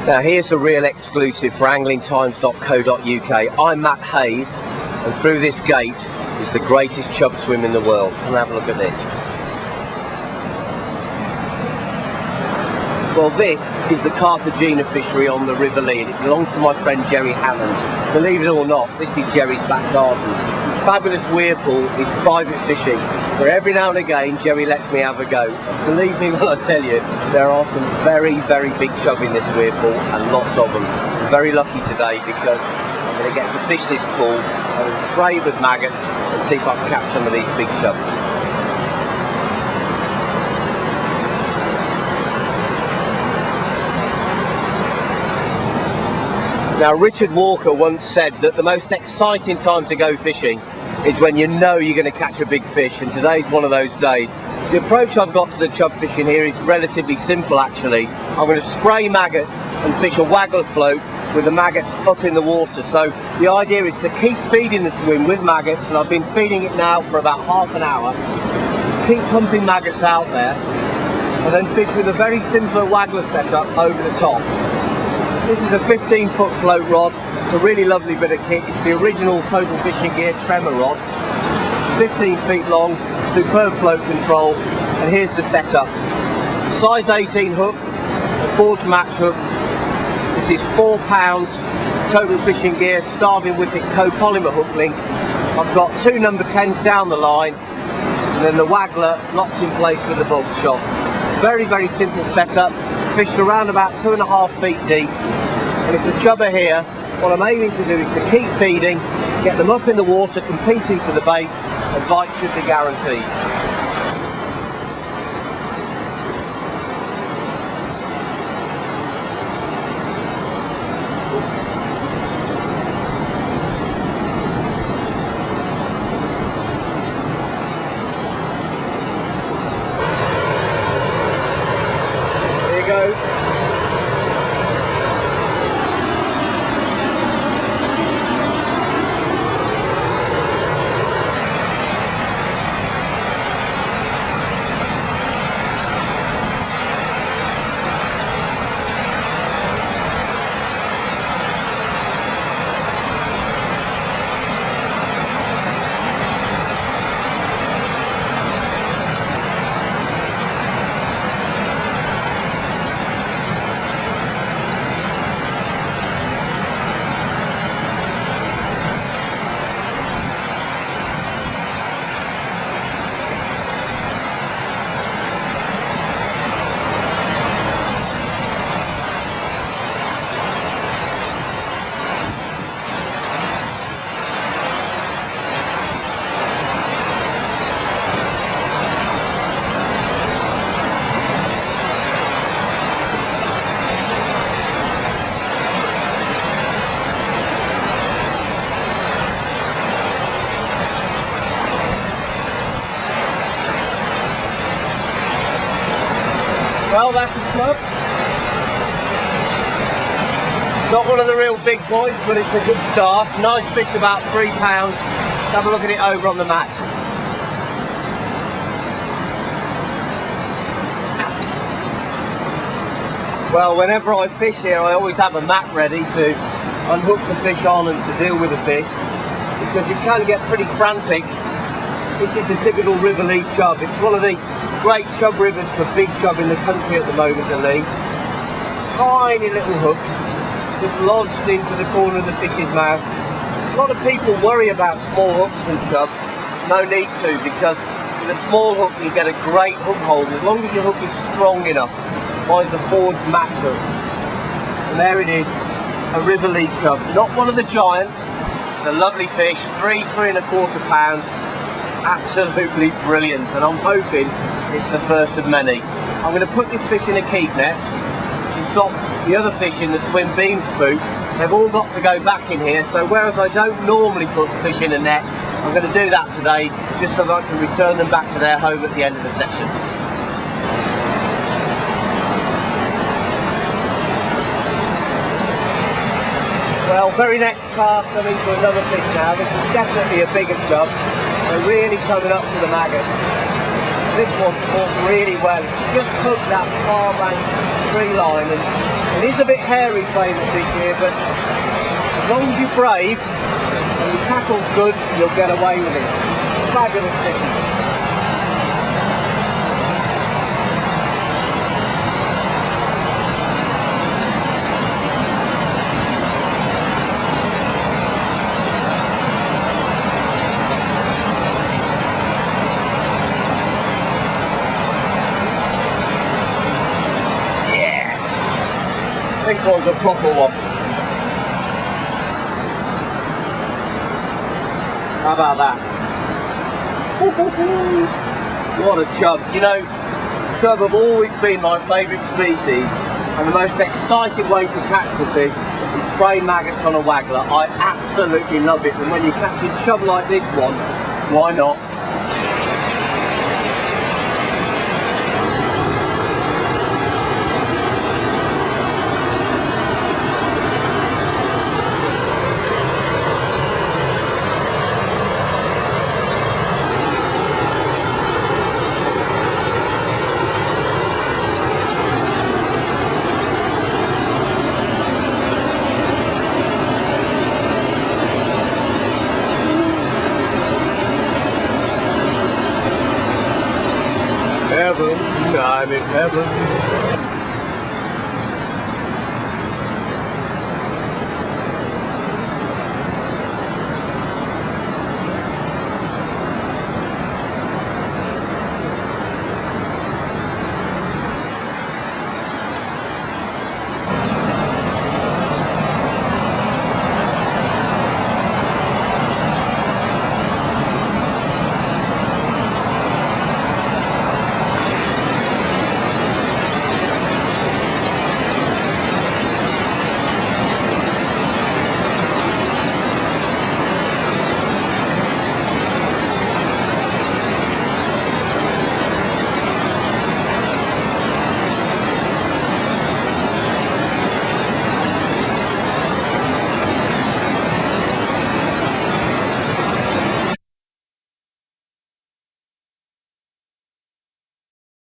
Now here's a real exclusive for anglingtimes.co.uk. I'm Matt Hayes, and through this gate is the greatest chub swim in the world. Come and have a look at this. Well, this is the Cartagena fishery on the River Lee, and it belongs to my friend Jerry Hammond. Believe it or not, this is Jerry's back garden. His fabulous weir pool is private fishing, where every now and again Jerry lets me have a go. Believe me when I tell you, there are some very, very big chub in this weir pool, and lots of them. I'm very lucky today because I'm going to get to fish this pool and spray it with maggots and see if I can catch some of these big chub. Now, Richard Walker once said that the most exciting time to go fishing is when you know you're going to catch a big fish, and today's one of those days. The approach I've got to the chub fishing here is relatively simple actually. I'm going to spray maggots and fish a waggler float with the maggots up in the water. So the idea is to keep feeding the swim with maggots, and I've been feeding it now for about half an hour. Keep pumping maggots out there, and then fish with a very simple waggler setup over the top. This is a 15-foot float rod. It's a really lovely bit of kit. It's the original Total Fishing Gear Tremor rod. 15 feet long, superb float control, and here's the setup. Size 18 hook, a forged match hook. This is 4 pounds Total Fishing Gear Starving Whippet copolymer hook link. I've got 2 number 10s down the line, and then the waggler locked in place with the bulk shot. Very, very simple setup. Fished around about 2.5 feet deep, and if the chub are here, what I'm aiming to do is to keep feeding, get them up in the water, competing for the bait, and bites should be guaranteed. Go. Well, that's the club. Not one of the real big boys, but it's a good start. Nice fish, about 3 pounds. Have a look at it over on the mat. Well, whenever I fish here, I always have a mat ready to unhook the fish on and to deal with the fish, because you can get pretty frantic. This is a typical River Lee chub. It's one of the great chub rivers for big chub in the country at the moment, the Lee. Tiny little hook, just lodged into the corner of the fish's mouth. A lot of people worry about small hooks and chub. No need to, because with a small hook you get a great hook hold, as long as your hook is strong enough. Mine's the forged match hook. And there it is, a River Lee chub. Not one of the giants, a lovely fish, 3.25 pounds. Absolutely brilliant, and I'm hoping it's the first of many. I'm going to put this fish in a keep net to stop the other fish in the swim beam spook. They've all got to go back in here, so whereas I don't normally put fish in a net, I'm going to do that today just so that I can return them back to their home at the end of the session. Well, very next cast coming to another fish now. This is definitely a bigger chub. They're really coming up to the maggots. This one's caught really well. It's just hooked that far bank tree line, and It is a bit hairy playing the fish here, but as long as you're brave and your tackle's good, you'll get away with it. Fabulous fishing. This one's a proper one. How about that? What a chub. You know, chub have always been my favourite species, and the most exciting way to catch the fish is spraying maggots on a waggler. I absolutely love it, and when you're catching chub like this one, why not? Heaven, I'm in heaven.